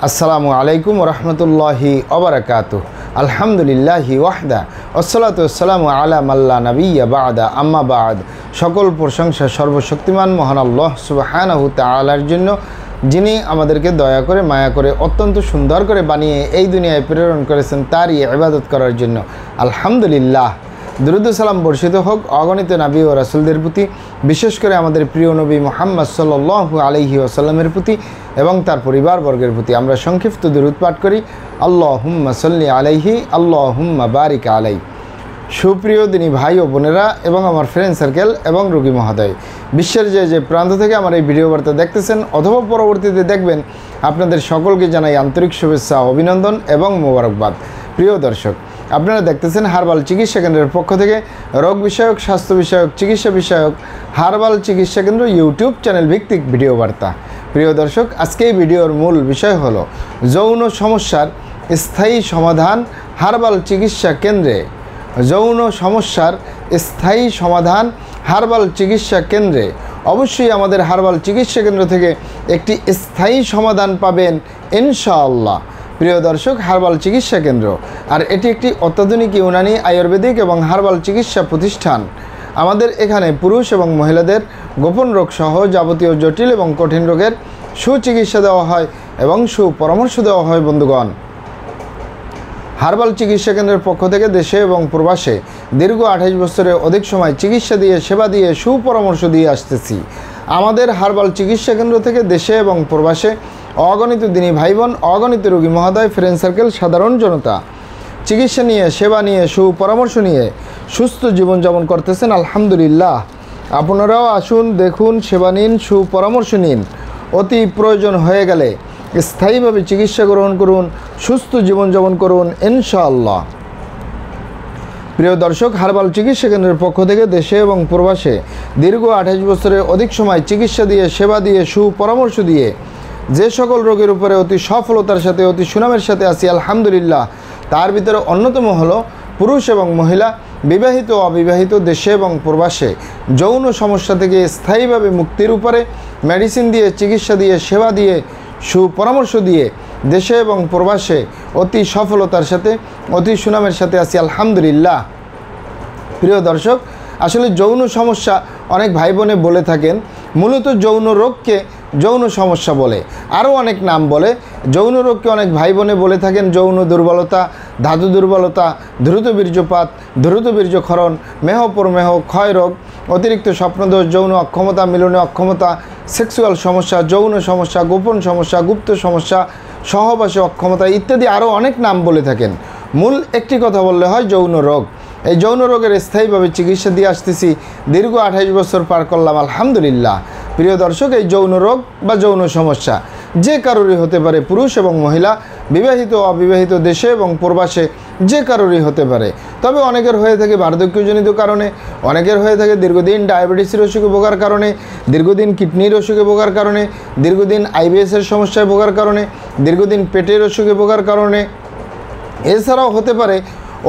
আসসালামু আলাইকুম রহমতুল্লাহি ওবারাকাতুহ। আলহামদুলিল্লাহি ওয়াহদা ওয়াসসালাতু ওয়াসসালামু আলা মাল্লা নাবিয়্যা বা'দা আম্মা বা'দ। সকল প্রশংসা সর্বশক্তিমান মহান আল্লাহ সুবহানাহু তাআলার জন্য, যিনি আমাদেরকে দয়া করে মায়া করে অত্যন্ত সুন্দর করে বানিয়ে এই দুনিয়ায় প্রেরণ করেছেন তারই ইবাদত করার জন্য। আলহামদুলিল্লাহ। দুরূদ সালাম বর্ষিত হোক অগণিত নবী ও রাসূলদের প্রতি, বিশেষ করে আমাদের প্রিয় নবী মুহাম্মদ সাল্লাল্লাহু আলাইহি ওয়াসাল্লামের প্রতি এবং তার পরিবারবর্গের প্রতি। আমরা সংক্ষিপ্ত দুরূদ পাঠ করি, আল্লাহুম্মা সাল্লি আলাইহি আল্লাহুম্মা বারিক আলাইহি। সুপ্রিয় দিনী ভাই ও বোনেরা এবং আমার ফ্রেন্ড সার্কেল এবং রোগী মহোদয়, বিশ্বের যে প্রান্ত থেকে আমার এই ভিডিও বার্তা দেখতেছেন অথবা পরবর্তীতে দেখবেন, আপনাদের সকলকে জানাই আন্তরিক শুভেচ্ছা, অভিনন্দন এবং মোবারকবাদ। প্রিয় দর্শক, আপনারা দেখতেছেন হার্বাল চিকিৎসা কেন্দ্রের পক্ষ থেকে রোগ বিষয়ক, স্বাস্থ্য বিষয়ক, চিকিৎসা বিষয়ক হার্বাল চিকিৎসা কেন্দ্র ইউটিউব চ্যানেল ভিত্তিক ভিডিও বার্তা। প্রিয় দর্শক, আজকে এই ভিডিওর মূল বিষয় হলো যৌন সমস্যার স্থায়ী সমাধান হার্বাল চিকিৎসা কেন্দ্রে। যৌন সমস্যার স্থায়ী সমাধান হার্বাল চিকিৎসা কেন্দ্রে। অবশ্যই আমাদের হার্বাল চিকিৎসা কেন্দ্র থেকে একটি স্থায়ী সমাধান পাবেন ইনশাআল্লাহ। প্রিয় দর্শক, হার্বাল চিকিৎসা কেন্দ্র, আর এটি একটি অত্যাধুনিক ইউনানি, আয়ুর্বেদিক এবং হার্বাল চিকিৎসা প্রতিষ্ঠান। আমাদের এখানে পুরুষ এবং মহিলাদের গোপন রোগ সহ যাবতীয় জটিল এবং কঠিন রোগের সুচিকিৎসা দেওয়া হয় এবং সুপরামর্শ দেওয়া হয়। বন্ধুগণ, হার্বাল চিকিৎসা কেন্দ্রের পক্ষ থেকে দেশে এবং প্রবাসে দীর্ঘ 28 বছরের অধিক সময় চিকিৎসা দিয়ে, সেবা দিয়ে, সুপরামর্শ দিয়ে আসতেছি। আমাদের হার্বাল চিকিৎসা কেন্দ্র থেকে দেশে এবং প্রবাসে অগণিত দিনী ভাই বোন, অগণিত রোগী মহোদয়, ফ্রেন্ড সার্কেল, সাধারণ জনতা চিকিৎসা নিয়ে, সেবা নিয়ে, সুপরামর্শ নিয়ে সুস্থ জীবনযাপন করতেছেন। আলহামদুলিল্লাহ। আপনারাও আসুন, দেখুন, সেবা নিন, সুপরামর্শ নিন। অতি প্রয়োজন হয়ে গেলে স্থায়ীভাবে চিকিৎসা গ্রহণ করুন, সুস্থ জীবনযাপন করুন ইনশাআল্লাহ। প্রিয় দর্শক, হার্বাল চিকিৎসা কেন্দ্রের পক্ষ থেকে দেশে এবং প্রবাসে দীর্ঘ 28 বছরের অধিক সময় চিকিৎসা দিয়ে, সেবা দিয়ে, সুপরামর্শ দিয়ে যে সকল রোগের উপরে অতি সফলতার সাথে, অতি সুনামের সাথে আছি আলহামদুলিল্লাহ। তার ভিতরে অন্যতম হলো পুরুষ এবং মহিলা, বিবাহিত ও অবিবাহিত, দেশে এবং প্রবাসে যৌন সমস্যা থেকে স্থায়ীভাবে মুক্তির উপরে মেডিসিন দিয়ে, চিকিৎসা দিয়ে, সেবা দিয়ে, সুপরামর্শ দিয়ে দেশে এবং প্রবাসে অতি সফলতার সাথে, অতি সুনামের সাথে আছি আলহামদুলিল্লাহ। প্রিয় দর্শক, আসলে যৌন সমস্যা অনেক ভাই বোনে বলে থাকেন, মূলত যৌন রোগকে যৌন সমস্যা বলে, আরও অনেক নাম বলে। যৌন রোগকে অনেক ভাই বোনে বলে থাকেন যৌন দুর্বলতা, ধাতু দুর্বলতা, দ্রুত বীর্যপাত, দ্রুত বীর্যক্ষরণ, মেহপ্রমেহ, ক্ষয় রোগ, অতিরিক্ত স্বপ্নদোষ, যৌন অক্ষমতা, মিলনে অক্ষমতা, সেক্সুয়াল সমস্যা, যৌন সমস্যা, গোপন সমস্যা, গুপ্ত সমস্যা, সহবাসে অক্ষমতা ইত্যাদি আরও অনেক নাম বলে থাকেন। মূল একটি কথা বললে হয় যৌন রোগ। এই যৌন রোগের স্থায়ীভাবে চিকিৎসা দিয়ে আসতেছি, দীর্ঘ 28 বছর পার করলাম আলহামদুলিল্লাহ। প্রিয় দর্শক, এই যৌন রোগ বা যৌন সমস্যা যে কারোরই হতে পারে, পুরুষ এবং মহিলা, বিবাহিত অবিবাহিত, দেশে এবং প্রবাসে যে কারোরই হতে পারে। তবে অনেকের হয়ে থাকে বার্ধক্যজনিত কারণে, অনেকের হয়ে থাকে দীর্ঘদিন ডায়াবেটিসের অসুখে ভোগার কারণে, দীর্ঘদিন কিডনির অসুখে ভোগার কারণে, দীর্ঘদিন আইবিএসের সমস্যায় ভোগার কারণে, দীর্ঘদিন পেটের অসুখে ভোগার কারণে। এছাড়াও হতে পারে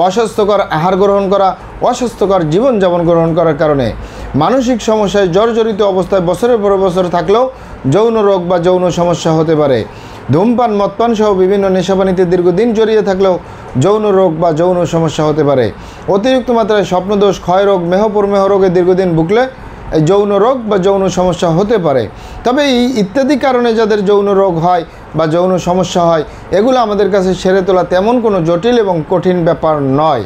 অস্বাস্থ্যকর আহার গ্রহণ করা, অস্বাস্থ্যকর জীবনযাপন গ্রহণ করার কারণে, মানসিক সমস্যায় জর্জরিত অবস্থায় বছরের পর বছর থাকলেও যৌন রোগ বা যৌন সমস্যা হতে পারে। ধূমপান, মদপান সহ বিভিন্ন নেশাপানিতে দীর্ঘদিন জড়িয়ে থাকলেও যৌন রোগ বা যৌন সমস্যা হতে পারে। অতিরিক্ত মাত্রায় স্বপ্নদোষ, ক্ষয় রোগ, মেহপ্রমেহ রোগে দীর্ঘদিন ভুগলে এই যৌন রোগ বা যৌন সমস্যা হতে পারে। তবে এই ইত্যাদি কারণে যাদের যৌন রোগ হয় বা যৌন সমস্যা হয়, এগুলো আমাদের কাছে সেরে তোলা তেমন কোনো জটিল এবং কঠিন ব্যাপার নয়।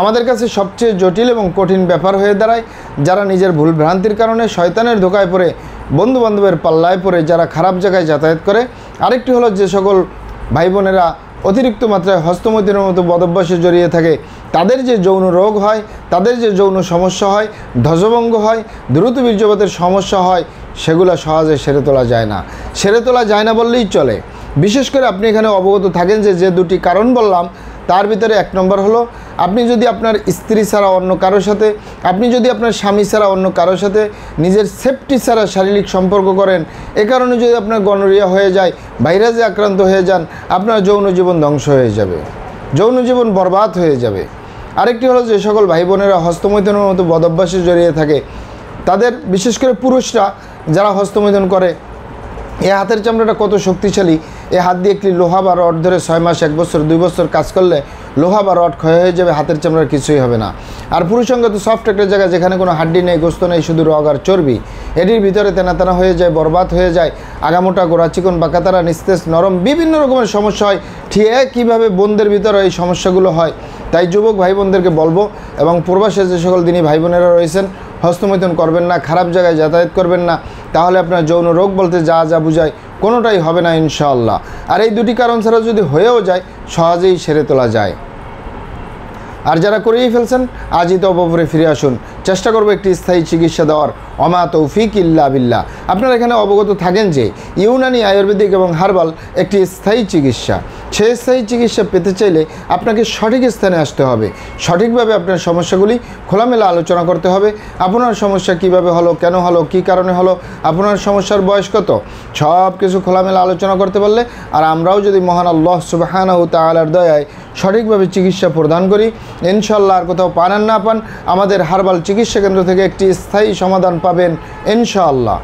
আমাদের কাছে সবচেয়ে জটিল এবং কঠিন ব্যাপার হয়ে দাঁড়ায় যারা নিজের ভুল ভ্রান্তির কারণে শয়তানের ধোকায় পড়ে, বন্ধুবান্ধবের পাল্লায় পড়ে যারা খারাপ জায়গায় যাতায়াত করে। আরেকটি হলো যে সকল ভাই বোনেরা অতিরিক্ত মাত্রায় হস্তমৈথুনের মতো বদভ্যাসে জড়িয়ে থাকে, তাদের যে যৌন রোগ হয়, তাদের যে যৌন সমস্যা হয়, ধ্বজভঙ্গ হয়, দ্রুত বীর্যপাতের সমস্যা হয়, সেগুলো সহজে সেরে তোলা যায় না। সেরে তোলা যায় না বললেই চলে। বিশেষ করে আপনি এখানে অবগত থাকেন যে দুটি কারণ বললাম, তার ভিতরে 1 নম্বর হলো আপনি যদি আপনার স্ত্রী ছাড়া অন্য কারোর সাথে, আপনি যদি আপনার স্বামী ছাড়া অন্য কারোর সাথে নিজের সেফটি ছাড়া শারীরিক সম্পর্ক করেন, এ কারণে যদি আপনার গনোরিয়া হয়ে যায়, ভাইরাসে আক্রান্ত হয়ে যান, আপনার যৌন জীবন ধ্বংস হয়ে যাবে, যৌন জীবন বরবাদ হয়ে যাবে। আরেকটি হলো যে সকল ভাই বোনেরা হস্তমৈথুনের মতো বদভ্যাসে জড়িয়ে থাকে, তাদের বিশেষ করে পুরুষরা যারা হস্তমৈথুন করে, এই হাতের চামড়াটা কত শক্তিশালী, এই হাত দিয়ে একটি লোহা বা রড ধরে 6 মাস, 1 বছর, 2 বছর কাজ করলে লোহা বা রড ক্ষয় হয়ে যাবে, হাতের চামড়ার কিছুই হবে না। আর পুরুষাঙ্গ তো সফট একটা জায়গা, যেখানে কোনো হাড্ডি নেই, গোস্ত নেই, শুধু রগ আর চর্বি। এটির ভিতরে তেনাতেনা হয়ে যায়, বরবাদ হয়ে যায়, আগামোটা, গোড়া চিকন, বাঁকাতারা, নিস্তেজ, নরম, বিভিন্ন রকমের সমস্যা হয়। ঠিক কীভাবে বোনদের ভিতরে এই সমস্যাগুলো হয়। তাই যুবক ভাই বোনদেরকে বলবো, এবং প্রবাসে যে সকল দিনী ভাই বোনেরা রয়েছেন, হস্তমৈথুন করবেন না, খারাপ জায়গায় যাতায়াত করবেন না, তাহলে আপনার যৌন রোগ বলতে যা যা বুঝায় কোনোটাই হবে না ইনশাআল্লাহ। আর এই দুটি কারণ ছাড়া যদি হয়েও যায়, সহজেই সেরে তোলা যায়। আর যারা করেই ফেলছেন, আজই তো অবপরে ফিরে আসুন, চেষ্টা করবো একটি স্থায়ী চিকিৎসা দেওয়ার। অমা তৌফিক ইল্লা বিল্লাহ। আপনারা এখানে অবগত থাকেন যে ইউনানি, আয়ুর্বেদিক এবং হার্বাল একটি স্থায়ী চিকিৎসা। সেই স্থায়ী চিকিৎসা পেতে চাইলে আপনাকে সঠিক স্থানে আসতে হবে, সঠিকভাবে আপনার সমস্যাগুলি খোলামেলা আলোচনা করতে হবে। আপনার সমস্যা কিভাবে হলো, কেন হলো, কী কারণে হলো, আপনার সমস্যার বয়স কত, সব কিছু খোলামেলা আলোচনা করতে পারলে, আর আমরাও যদি মহান আল্লাহ সুবহানাহু তাআলার দয়ায় সঠিকভাবে চিকিৎসা প্রদান করি, ইনশাআল্লাহ আর কোথাও পান আর না পান, আমাদের হার্বাল চিকিৎসা কেন্দ্র থেকে একটি স্থায়ী সমাধান পাবেন ইনশাআল্লাহ।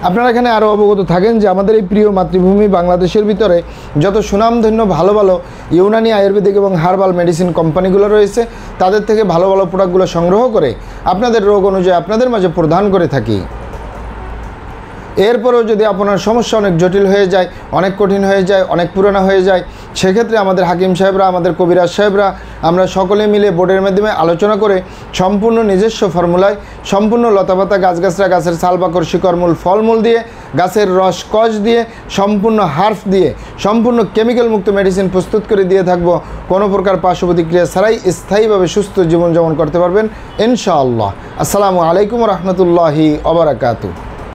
আপনারা এখানে আরও অবগত থাকেন যে আমাদের এই প্রিয় মাতৃভূমি বাংলাদেশের ভিতরে যত সুনামধন্য ভালো ভালো ইউনানি, আয়ুর্বেদিক এবং হার্বাল মেডিসিন কোম্পানিগুলো রয়েছে, তাদের থেকে ভালো ভালো প্রোডাক্টগুলো সংগ্রহ করে আপনাদের রোগ অনুযায়ী আপনাদের মাঝে প্রদান করে থাকি। এরপরেও যদি আপনার সমস্যা অনেক জটিল হয়ে যায়, অনেক কঠিন হয়ে যায়, অনেক পুরানো হয়ে যায়, সেক্ষেত্রে আমাদের হাকিম সাহেবরা, আমাদের কবিরাজ সাহেবরা, আমরা সকলে মিলে বোর্ডের মাধ্যমে আলোচনা করে সম্পূর্ণ নিজস্ব ফর্মুলায়, সম্পূর্ণ লতাপাতা, গাছগাছরা, গাছের ছাল, বাকড়, শিকড়মূল, ফলমূল দিয়ে, গাছের রস কষ দিয়ে, সম্পূর্ণ হার্ফ দিয়ে, সম্পূর্ণ কেমিক্যাল মুক্ত মেডিসিন প্রস্তুত করে দিয়ে থাকবো। কোনো প্রকার পার্শ্ব প্রতিক্রিয়া ছাড়াই স্থায়ীভাবে সুস্থ জীবনযাপন করতে পারবেন ইনশাআল্লাহ। আসসালামু আলাইকুম রহমতুল্লাহি ওয়া বারাকাতুহু।